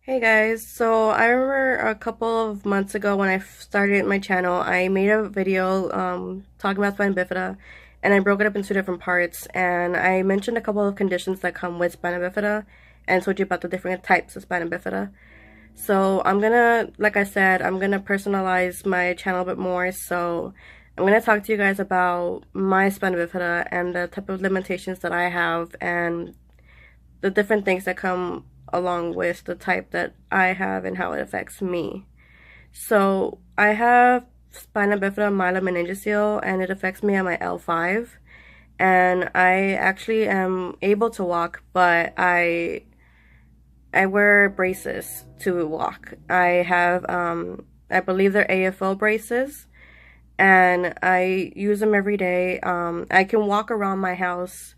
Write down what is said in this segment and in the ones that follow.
Hey guys, so I remember a couple of months ago when I started my channel, I made a video talking about spina bifida, and I broke it up into different parts, and I mentioned a couple of conditions that come with spina bifida and told you about the different types of spina bifida. So I'm gonna, like I said, I'm gonna personalize my channel a bit more, so I'm gonna talk to you guys about my spina bifida and the type of limitations that I have and the different things that come along with the type that I have and how it affects me. So I have spina bifida myelomeningocele and it affects me at my L5, and I actually am able to walk, but I wear braces to walk. I have I believe they're AFO braces, and I use them every day. I can walk around my house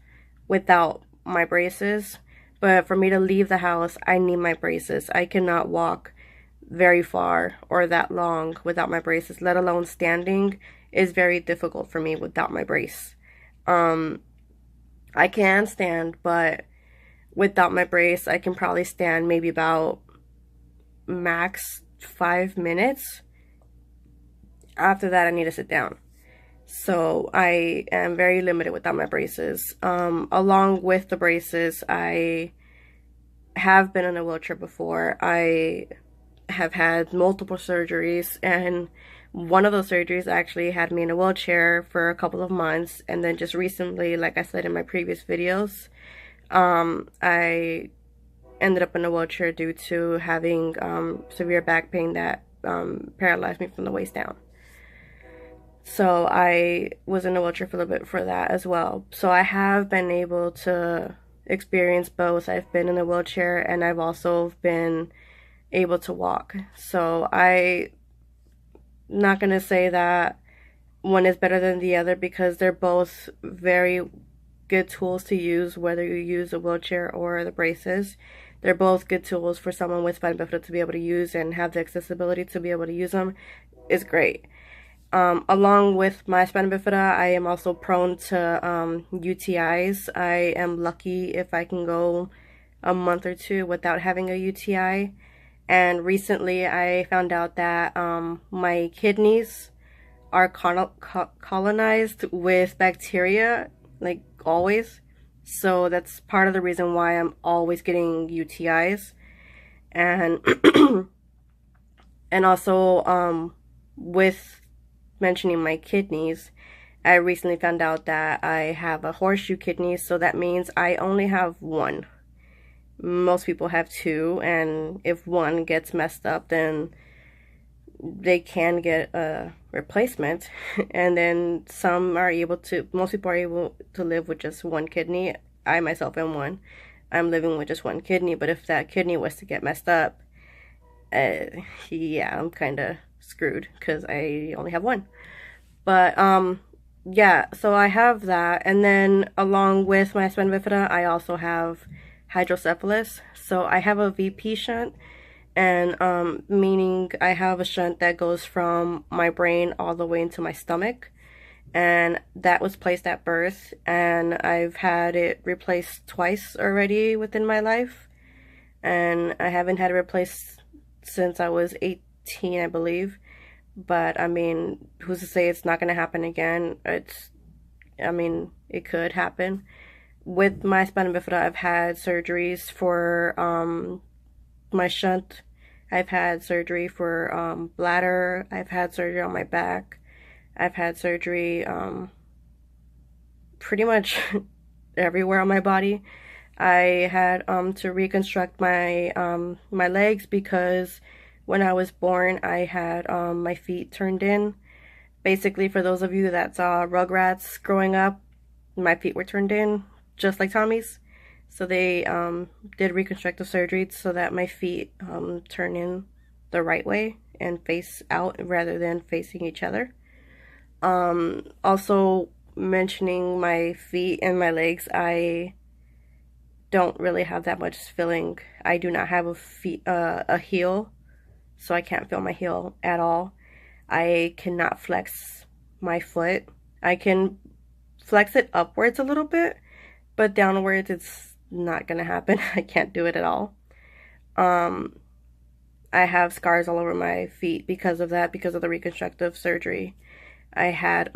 without my braces, but for me to leave the house, I need my braces. I cannot walk very far or that long without my braces, let alone standing is very difficult for me without my brace. Um, I can stand, but without my brace, I can probably stand maybe about max 5 minutes. After that, I need to sit down. So I am very limited without my braces. Along with the braces, I have been in a wheelchair before. I have had multiple surgeries, and one of those surgeries actually had me in a wheelchair for a couple of months. And then just recently, like I said in my previous videos, I ended up in a wheelchair due to having severe back pain that paralyzed me from the waist down. So I was in a wheelchair for a little bit for that as well. So I have been able to experience both. I've been in a wheelchair and I've also been able to walk. So I'm not going to say that one is better than the other because they're both very good tools to use, whether you use a wheelchair or the braces. They're both good tools for someone with spina bifida to be able to use and have the accessibility to be able to use them is great. Along with my spina bifida, I am also prone to UTIs. I am lucky if I can go a month or two without having a UTI. And recently I found out that my kidneys are colonized with bacteria, like always. So that's part of the reason why I'm always getting UTIs. And and also with mentioning my kidneys, I recently found out that I have a horseshoe kidney, so that means I only have one. Most people have two, and if one gets messed up, then they can get a replacement. And then most people are able to live with just one kidney. I myself am one. I'm living with just one kidney, but if that kidney was to get messed up, yeah, I'm kind of screwed because I only have one. But yeah, so I have that, and then along with my spina bifida, I also have hydrocephalus. So I have a VP shunt, and meaning I have a shunt that goes from my brain all the way into my stomach, and that was placed at birth, and I've had it replaced twice already within my life, and I haven't had it replaced since I was 18, I believe. But I mean, who's to say it's not going to happen again? I mean, it could happen. With my spina bifida, I've had surgeries for my shunt. I've had surgery for bladder. I've had surgery on my back. I've had surgery pretty much everywhere on my body. I had to reconstruct my legs because when I was born, I had my feet turned in. Basically, for those of you that saw Rugrats growing up, my feet were turned in, just like Tommy's. So they did reconstructive surgery so that my feet turn in the right way and face out rather than facing each other. Also mentioning my feet and my legs, I don't really have that much feeling. I do not have a heel, so I can't feel my heel at all. I cannot flex my foot. I can flex it upwards a little bit, but downwards it's not gonna happen. I can't do it at all. I have scars all over my feet because of that, because of the reconstructive surgery. I had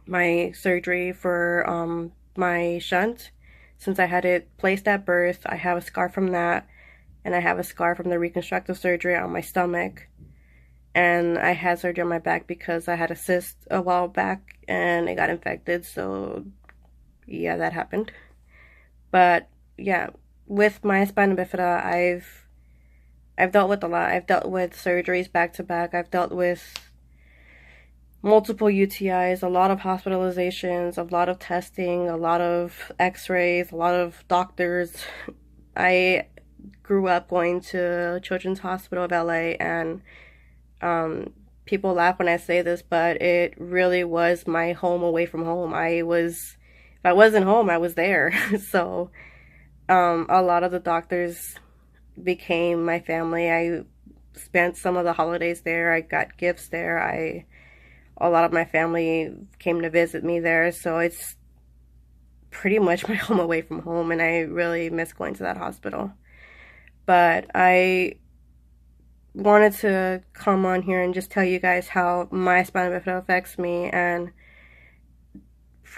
my surgery for my shunt. Since I had it placed at birth, I have a scar from that, and I have a scar from the reconstructive surgery on my stomach. And I had surgery on my back because I had a cyst a while back and it got infected. So yeah, that happened. But yeah, with my spina bifida, I've dealt with a lot. I've dealt with surgeries back to back. I've dealt with multiple UTIs, a lot of hospitalizations, a lot of testing, a lot of x-rays, a lot of doctors. I grew up going to Children's Hospital of LA, and people laugh when I say this, but it really was my home away from home. If I wasn't home, I was there. So a lot of the doctors became my family. I spent some of the holidays there. I got gifts there. A lot of my family came to visit me there, so it's pretty much my home away from home, and I really miss going to that hospital. But I wanted to come on here and just tell you guys how my spina bifida affects me, and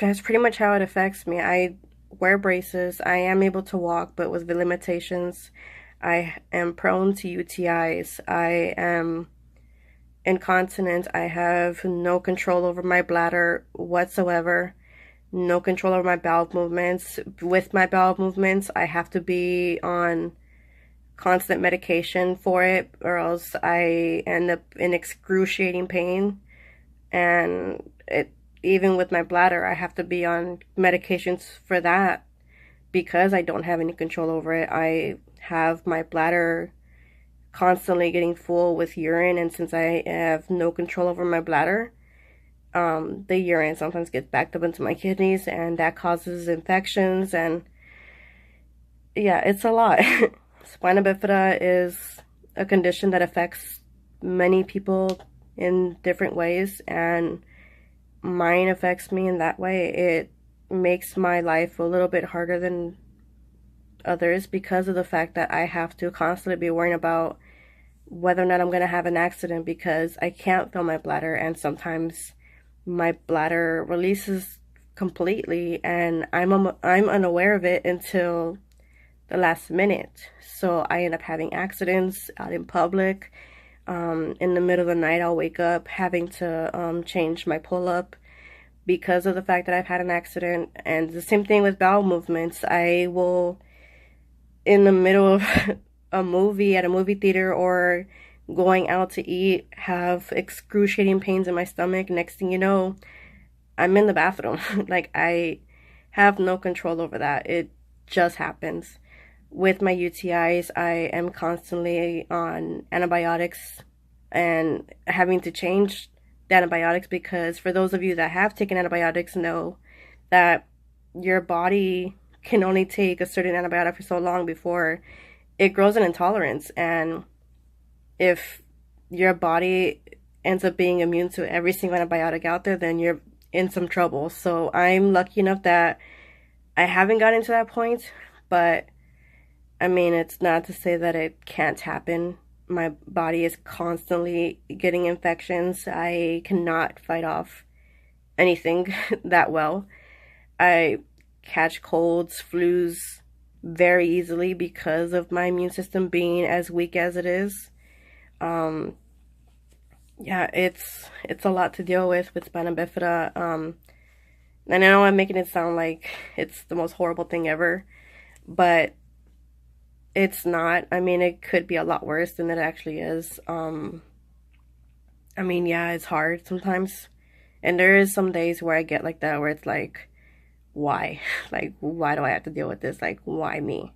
that's pretty much how it affects me. I wear braces. I am able to walk, but with the limitations. I am prone to UTIs. I am incontinent. I have no control over my bladder whatsoever. No control over my bowel movements. With my bowel movements, I have to be on constant medication for it, or else I end up in excruciating pain. And even with my bladder, I have to be on medications for that because I don't have any control over it. I have my bladder constantly getting full with urine, and since I have no control over my bladder, the urine sometimes gets backed up into my kidneys, and that causes infections, and yeah, it's a lot. Spina bifida is a condition that affects many people in different ways, and mine affects me in that way. It makes my life a little bit harder than others because of the fact that I have to constantly be worrying about whether or not I'm going to have an accident because I can't feel my bladder, and sometimes my bladder releases completely and I'm unaware of it until the last minute. So I end up having accidents out in public. In the middle of the night, I'll wake up having to change my pull-up because of the fact that I've had an accident. And the same thing with bowel movements. I will, in the middle of a movie at a movie theater or going out to eat, have excruciating pains in my stomach. Next thing you know, I'm in the bathroom. Like, I have no control over that. It just happens. With my UTIs, I am constantly on antibiotics and having to change the antibiotics because for those of you that have taken antibiotics know that your body can only take a certain antibiotic for so long before it grows an intolerance. And if your body ends up being immune to every single antibiotic out there, then you're in some trouble. So I'm lucky enough that I haven't gotten to that point, but I mean, it's not to say that it can't happen. My body is constantly getting infections. I cannot fight off anything that well. I catch colds, flus very easily because of my immune system being as weak as it is. Yeah, it's a lot to deal with spina bifida. And I know I'm making it sound like it's the most horrible thing ever, but it's not. I mean, it could be a lot worse than it actually is. I mean, yeah, it's hard sometimes. And there is some days where I get like that, where it's like, why? Like, why do I have to deal with this? Like, why me?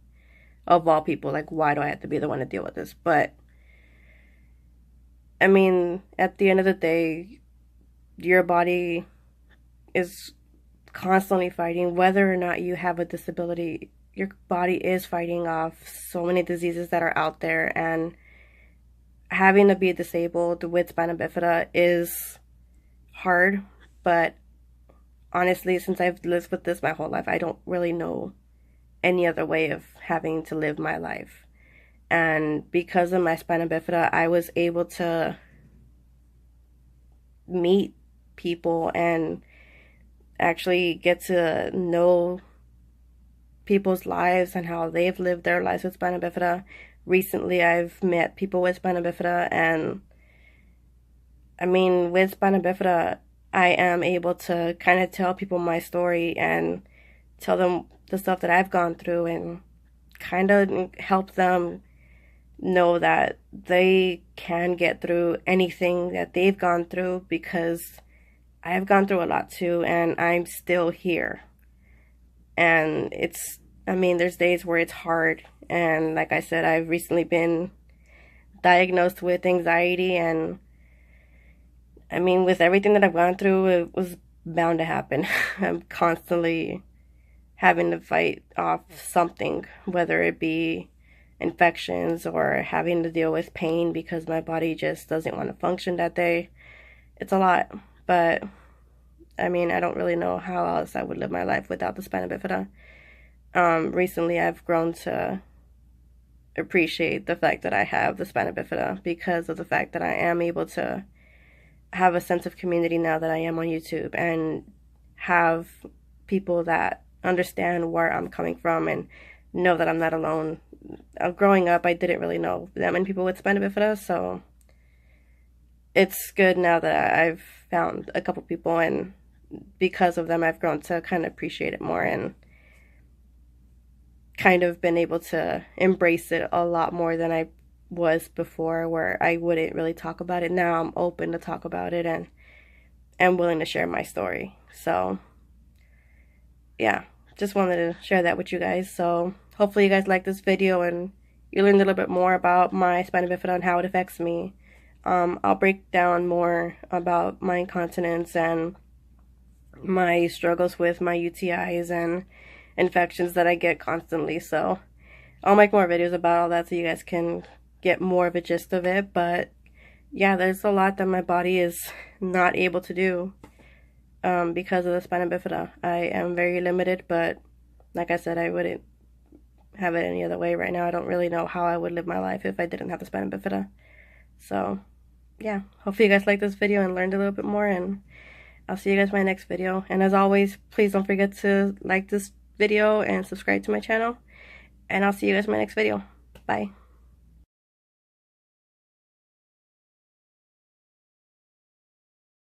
Of all people, like, why do I have to be the one to deal with this? But, I mean, at the end of the day, your body is constantly fighting, whether or not you have a disability. Your body is fighting off so many diseases that are out there, and having to be disabled with spina bifida is hard, but honestly, since I've lived with this my whole life, I don't really know any other way of having to live my life. And because of my spina bifida, I was able to meet people and actually get to know people's lives and how they've lived their lives with spina bifida. Recently, I've met people with spina bifida, and I mean, with spina bifida, I am able to kind of tell people my story and tell them the stuff that I've gone through and kind of help them know that they can get through anything that they've gone through, because I've gone through a lot too, and I'm still here. And it's, I mean, there's days where it's hard. And like I said, I've recently been diagnosed with anxiety, and I mean, with everything that I've gone through, it was bound to happen. I'm constantly having to fight off something, whether it be infections or having to deal with pain because my body just doesn't want to function that day. It's a lot, but I mean, I don't really know how else I would live my life without the spina bifida. Recently I've grown to appreciate the fact that I have the spina bifida because of the fact that I am able to have a sense of community now that I am on YouTube, and have people that understand where I'm coming from and know that I'm not alone. Growing up, I didn't really know that many people with spina bifida, so it's good now that I've found a couple people, and because of them, I've grown to kind of appreciate it more and kind of been able to embrace it a lot more than I was before, where I wouldn't really talk about it. Now I'm open to talk about it and am willing to share my story. So yeah, just wanted to share that with you guys. So hopefully you guys like this video and you learned a little bit more about my spina bifida and how it affects me. I'll break down more about my incontinence and my struggles with my UTIs and infections that I get constantly. So I'll make more videos about all that so you guys can get more of a gist of it. But yeah, there's a lot that my body is not able to do because of the spina bifida. I am very limited, but like I said, I wouldn't have it any other way right now. I don't really know how I would live my life if I didn't have the spina bifida. So yeah, hopefully you guys liked this video and learned a little bit more, and I'll see you guys in my next video. And as always, please don't forget to like this video and subscribe to my channel, and I'll see you guys in my next video. Bye.